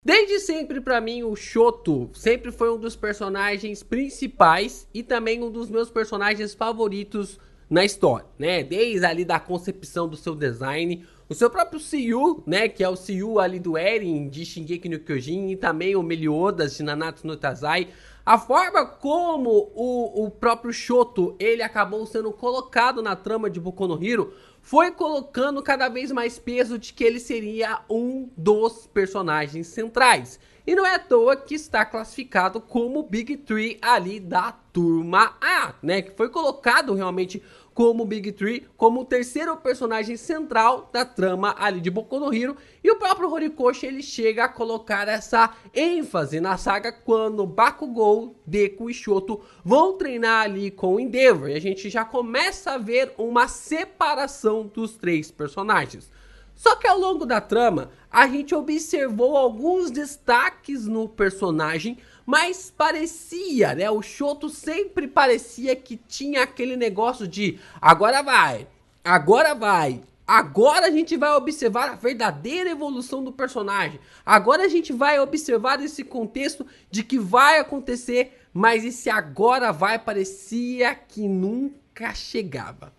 Desde sempre pra mim o Shoto sempre foi um dos personagens principais e também um dos meus personagens favoritos na história, né? Desde ali da concepção do seu design, o seu próprio Seiyu, né? Que é o Seiyu ali do Eren de Shingeki no Kyojin e também o Meliodas de Nanatsu no Taizai. A forma como o próprio Shoto ele acabou sendo colocado na trama de Boku no Hero foi colocando cada vez mais peso de que ele seria um dos personagens centrais. E não é à toa que está classificado como Big Three ali da turma A, né? Que foi colocado realmente como Big Three, como o terceiro personagem central da trama ali de Boku no Hero. E o próprio Horikoshi ele chega a colocar essa ênfase na saga quando Bakugou, Deku e Shoto vão treinar ali com o Endeavor. E a gente já começa a ver uma separação dos três personagens. Só que ao longo da trama, a gente observou alguns destaques no personagem, mas parecia, né? O Shoto sempre parecia que tinha aquele negócio de agora vai, agora vai. Agora a gente vai observar a verdadeira evolução do personagem. Agora a gente vai observar esse contexto de que vai acontecer, mas esse agora vai parecia que nunca chegava.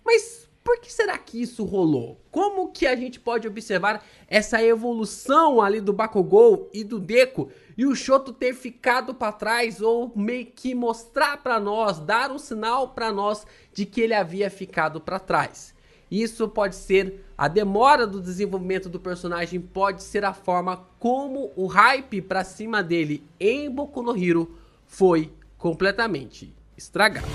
Mas por que será que isso rolou? Como que a gente pode observar essa evolução ali do Bakugou e do Deku e o Shoto ter ficado para trás ou meio que mostrar para nós, dar um sinal para nós de que ele havia ficado para trás? Isso pode ser a demora do desenvolvimento do personagem, pode ser a forma como o hype para cima dele em Boku no Hero foi completamente estragado.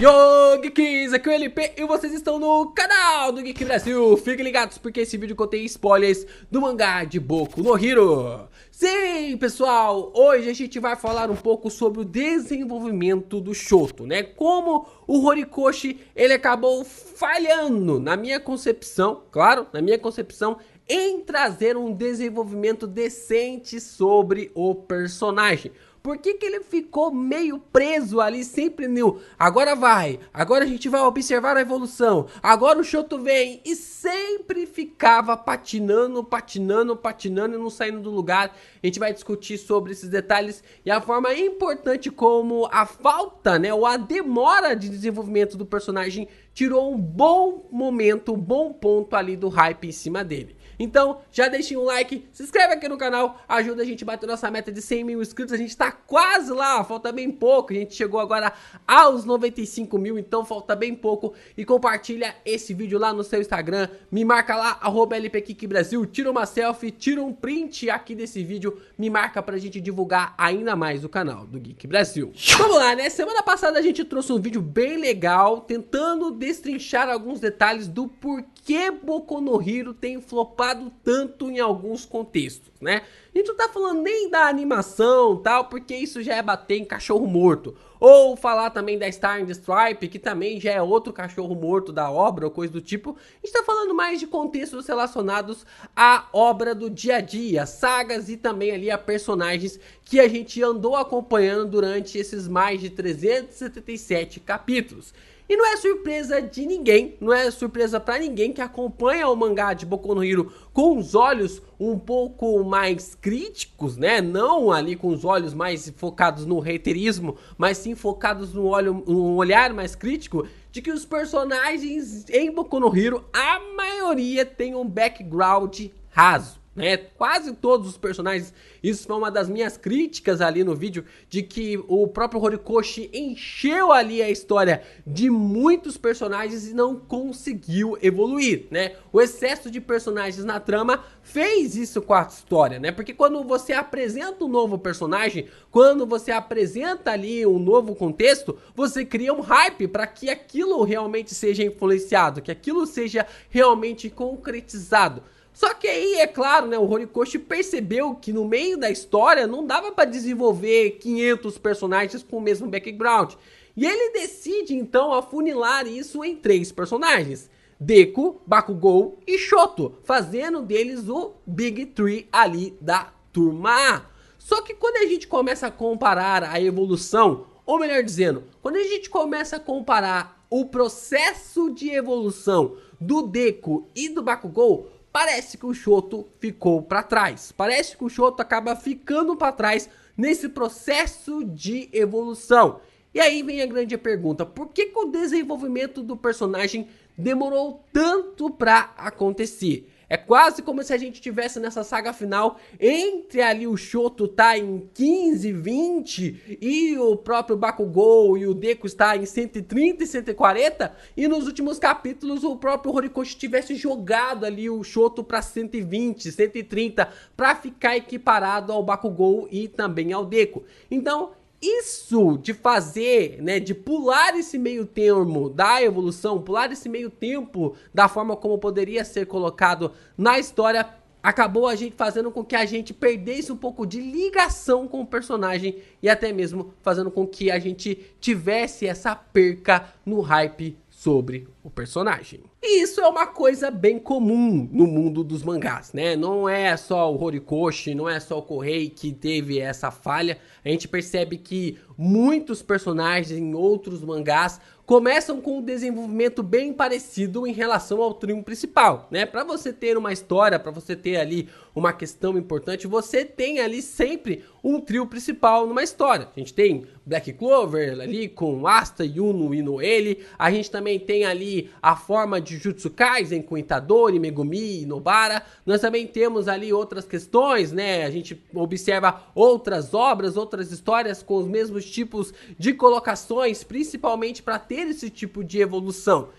Yo, Geeks, aqui é o LP e vocês estão no canal do Geek Brasil. Fiquem ligados porque esse vídeo contém spoilers do mangá de Boku no Hero. Sim, pessoal, hoje a gente vai falar um pouco sobre o desenvolvimento do Shoto, né? Como o Horikoshi, ele acabou falhando, na minha concepção, claro, na minha concepção, em trazer um desenvolvimento decente sobre o personagem. Por que ele ficou meio preso ali, sempre no agora vai, agora a gente vai observar a evolução, agora o Shoto vem e sempre ficava patinando e não saindo do lugar. A gente vai discutir sobre esses detalhes e a forma importante como a falta, né, ou a demora de desenvolvimento do personagem tirou um bom momento, um bom ponto ali do hype em cima dele. Então, já deixem um like, se inscreve aqui no canal, ajuda a gente a bater nossa meta de 100 mil inscritos. A gente tá quase lá, falta bem pouco, a gente chegou agora aos 95 mil, então falta bem pouco. E compartilha esse vídeo lá no seu Instagram, me marca lá, @LPKickBrasil, tira uma selfie, tira um print aqui desse vídeo, me marca pra gente divulgar ainda mais o canal do Geek Brasil. Vamos lá, né? Semana passada a gente trouxe um vídeo bem legal, tentando destrinchar alguns detalhes do porquê Boku no Hero tem flopado tanto em alguns contextos, né? A gente não tá falando nem da animação tal, porque isso já é bater em cachorro morto. Ou falar também da Star and the Stripe, que também já é outro cachorro morto da obra ou coisa do tipo. A gente tá falando mais de contextos relacionados à obra do dia a dia, sagas e também ali a personagens que a gente andou acompanhando durante esses mais de 377 capítulos. E não é surpresa de ninguém, não é surpresa pra ninguém que acompanha o mangá de Boku no Hero com os olhos um pouco mais críticos, né? Não ali com os olhos mais focados no haterismo, mas sim focados no olhar mais crítico, de que os personagens em Boku no Hero, a maioria tem um background raso. Né? Quase todos os personagens, isso foi uma das minhas críticas ali no vídeo, de que o próprio Horikoshi encheu ali a história de muitos personagens e não conseguiu evoluir, né? O excesso de personagens na trama fez isso com a história, né? Porque quando você apresenta um novo personagem, quando você apresenta ali um novo contexto, você cria um hype para que aquilo realmente seja influenciado, que aquilo seja realmente concretizado. Só que aí, é claro, né, o Horikoshi percebeu que no meio da história não dava para desenvolver 500 personagens com o mesmo background. E ele decide então afunilar isso em 3 personagens: Deku, Bakugou e Shoto, fazendo deles o Big Three ali da turma A. Só que quando a gente começa a comparar a evolução, Ou melhor dizendo, quando a gente começa a comparar o processo de evolução do Deku e do Bakugou, parece que o Shoto ficou para trás. Parece que o Shoto acaba ficando para trás nesse processo de evolução. E aí vem a grande pergunta, por que o desenvolvimento do personagem demorou tanto para acontecer? É quase como se a gente tivesse nessa saga final, entre ali o Shoto tá em 15, 20 e o próprio Bakugou e o Deku está em 130 e 140, e nos últimos capítulos o próprio Horikoshi tivesse jogado ali o Shoto para 120, 130 para ficar equiparado ao Bakugou e também ao Deku. Então, isso de fazer, né, de pular esse meio termo da evolução, pular esse meio tempo da forma como poderia ser colocado na história, acabou a gente fazendo com que a gente perdesse um pouco de ligação com o personagem e até mesmo fazendo com que a gente tivesse essa perca no hype sobre o personagem. E isso é uma coisa bem comum no mundo dos mangás, né? Não é só o Horikoshi, não é só o Kohei que teve essa falha. A gente percebe que muitos personagens em outros mangás começam com um desenvolvimento bem parecido em relação ao trio principal, né? Para você ter uma história, para você ter ali uma questão importante, você tem ali sempre um trio principal numa história. A gente tem Black Clover ali com Asta, Yuno e Noelle. A gente também tem ali a forma de Jujutsu Kaisen com Itadori, Megumi e Nobara. Nós também temos ali outras questões, né? A gente observa outras obras, outras histórias com os mesmos tipos de colocações, principalmente para ter esse tipo de evolução.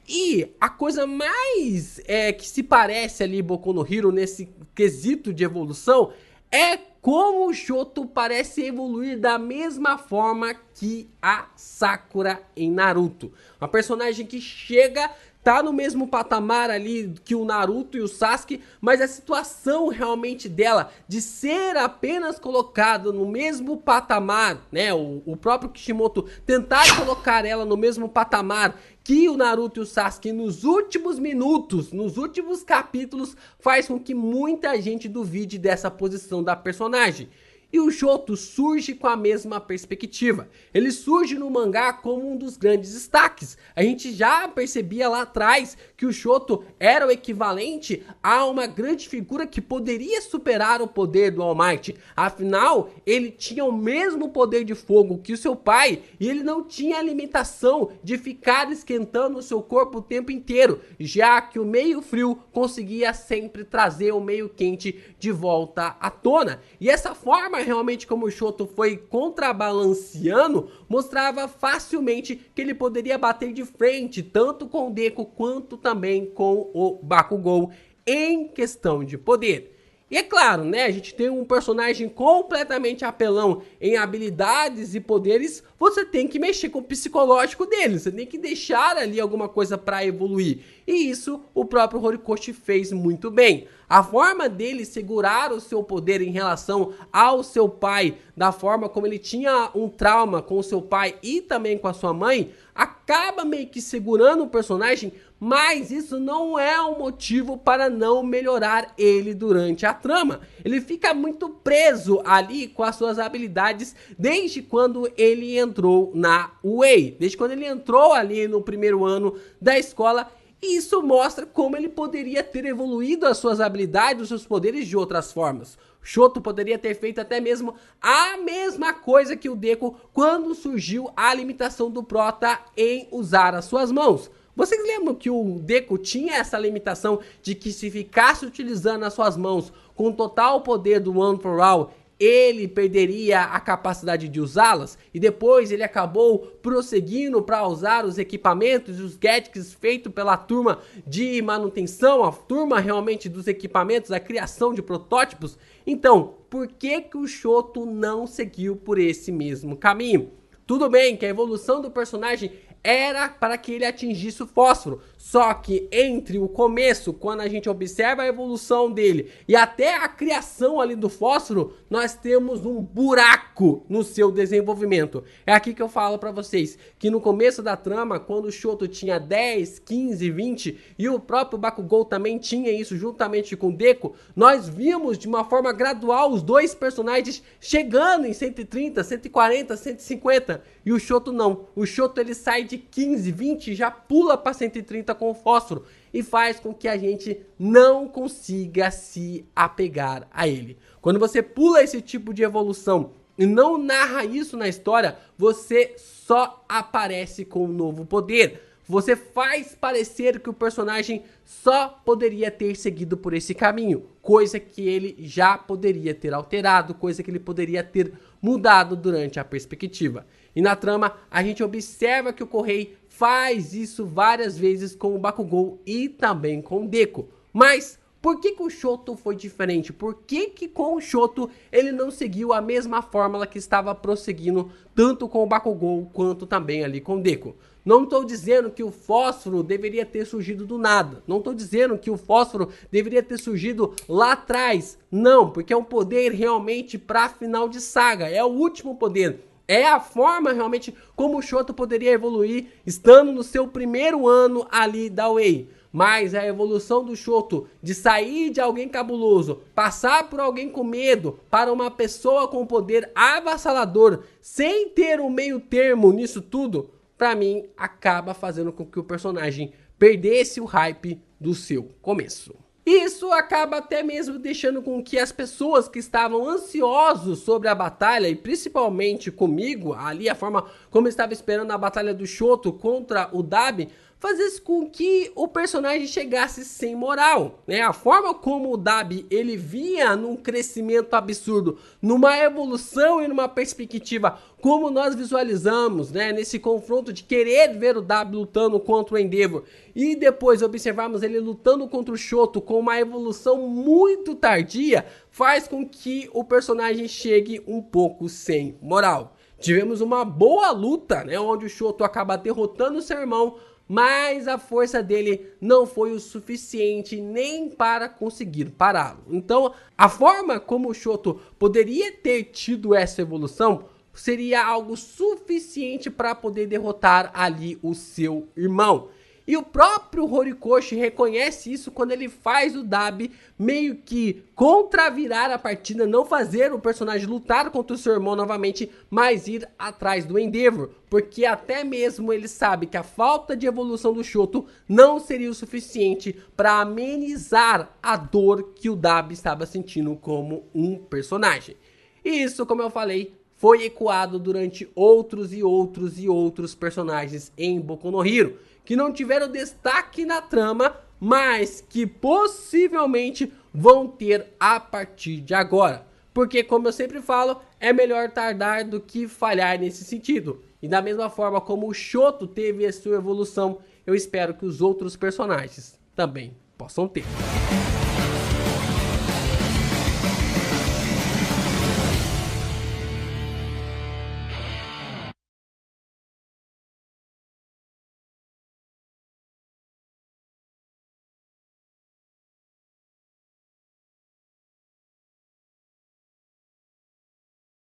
E a coisa mais que se parece ali Boku no Hero nesse quesito de evolução é como o Shoto parece evoluir da mesma forma que a Sakura em Naruto. Uma personagem que chega, tá no mesmo patamar ali que o Naruto e o Sasuke, mas a situação realmente dela de ser apenas colocada no mesmo patamar, né, o próprio Kishimoto tentar colocar ela no mesmo patamar que o Naruto e o Sasuke nos últimos minutos, nos últimos capítulos, faz com que muita gente duvide dessa posição da personagem. E o Shoto surge com a mesma perspectiva. Ele surge no mangá como um dos grandes destaques. A gente já percebia lá atrás que o Shoto era o equivalente a uma grande figura que poderia superar o poder do All Might. Afinal, ele tinha o mesmo poder de fogo que o seu pai e ele não tinha a limitação de ficar esquentando o seu corpo o tempo inteiro, já que o meio frio conseguia sempre trazer o meio quente de volta à tona. E essa forma realmente como o Shoto foi contrabalanceando, mostrava facilmente que ele poderia bater de frente, tanto com o Deku quanto também com o Bakugou em questão de poder. E é claro, né, a gente tem um personagem completamente apelão em habilidades e poderes, você tem que mexer com o psicológico dele, você tem que deixar ali alguma coisa para evoluir. E isso o próprio Horikoshi fez muito bem. A forma dele segurar o seu poder em relação ao seu pai, da forma como ele tinha um trauma com o seu pai e também com a sua mãe, acaba meio que segurando o personagem, mas isso não é um motivo para não melhorar ele durante a trama. Ele fica muito preso ali com as suas habilidades desde quando ele entrou na UA, desde quando ele entrou ali no primeiro ano da escola. E isso mostra como ele poderia ter evoluído as suas habilidades, os seus poderes de outras formas. Shoto poderia ter feito até mesmo a mesma coisa que o Deku quando surgiu a limitação do Prota em usar as suas mãos. Vocês lembram que o Deku tinha essa limitação de que se ficasse utilizando as suas mãos com o total poder do One for All, ele perderia a capacidade de usá-las? E depois ele acabou prosseguindo para usar os equipamentos e os gadgets feitos pela turma de manutenção, a turma realmente dos equipamentos, a criação de protótipos. Então, por que o Shoto não seguiu por esse mesmo caminho? Tudo bem que a evolução do personagem era para que ele atingisse o fósforo. Só que entre o começo, quando a gente observa a evolução dele e até a criação ali do fósforo, nós temos um buraco no seu desenvolvimento. É aqui que eu falo para vocês que no começo da trama, quando o Shoto tinha 10, 15, 20 e o próprio Bakugou também tinha isso juntamente com o Deku, nós vimos de uma forma gradual os dois personagens chegando em 130, 140, 150 e o Shoto não. O Shoto ele sai de 15, 20 e já pula para 130 com o fósforo e faz com que a gente não consiga se apegar a ele. Quando você pula esse tipo de evolução e não narra isso na história, você só aparece com um novo poder. Você faz parecer que o personagem só poderia ter seguido por esse caminho, coisa que ele já poderia ter alterado, coisa que ele poderia ter mudado durante a perspectiva. E na trama, a gente observa que o Kohei faz isso várias vezes com o Bakugou e também com o Deku. Mas por que o Shoto foi diferente? Por que com o Shoto ele não seguiu a mesma fórmula que estava prosseguindo tanto com o Bakugou quanto também ali com o Deku? Não estou dizendo que o fósforo deveria ter surgido do nada. Não estou dizendo que o fósforo deveria ter surgido lá atrás. Não, porque é um poder realmente para final de saga. É o último poder. É a forma realmente como o Shoto poderia evoluir estando no seu primeiro ano ali da Wei. Mas a evolução do Shoto de sair de alguém cabuloso, passar por alguém com medo, para uma pessoa com poder avassalador, sem ter um meio termo nisso tudo, pra mim acaba fazendo com que o personagem perdesse o hype do seu começo. Isso acaba até mesmo deixando com que as pessoas que estavam ansiosos sobre a batalha, e principalmente comigo, ali a forma como eu estava esperando a batalha do Shoto contra o Dabi, fazesse com que o personagem chegasse sem moral, né? A forma como o Dabi ele vinha num crescimento absurdo, numa evolução e numa perspectiva como nós visualizamos, né? Nesse confronto de querer ver o Dabi lutando contra o Endeavor e depois observarmos ele lutando contra o Shoto com uma evolução muito tardia, faz com que o personagem chegue um pouco sem moral. Tivemos uma boa luta, né? Onde o Shoto acaba derrotando o seu irmão, mas a força dele não foi o suficiente nem para conseguir pará-lo. Então, a forma como o Shoto poderia ter tido essa evolução seria algo suficiente para poder derrotar ali o seu irmão. E o próprio Horikoshi reconhece isso quando ele faz o Dabi meio que contravirar a partida, não fazer o personagem lutar contra o seu irmão novamente, mas ir atrás do Endeavor. Porque até mesmo ele sabe que a falta de evolução do Shoto não seria o suficiente para amenizar a dor que o Dabi estava sentindo como um personagem. E isso, como eu falei, foi ecoado durante outros personagens em Boku no Hero, que não tiveram destaque na trama, mas que possivelmente vão ter a partir de agora. Porque, como eu sempre falo, é melhor tardar do que falhar nesse sentido. E da mesma forma como o Shoto teve a sua evolução, eu espero que os outros personagens também possam ter.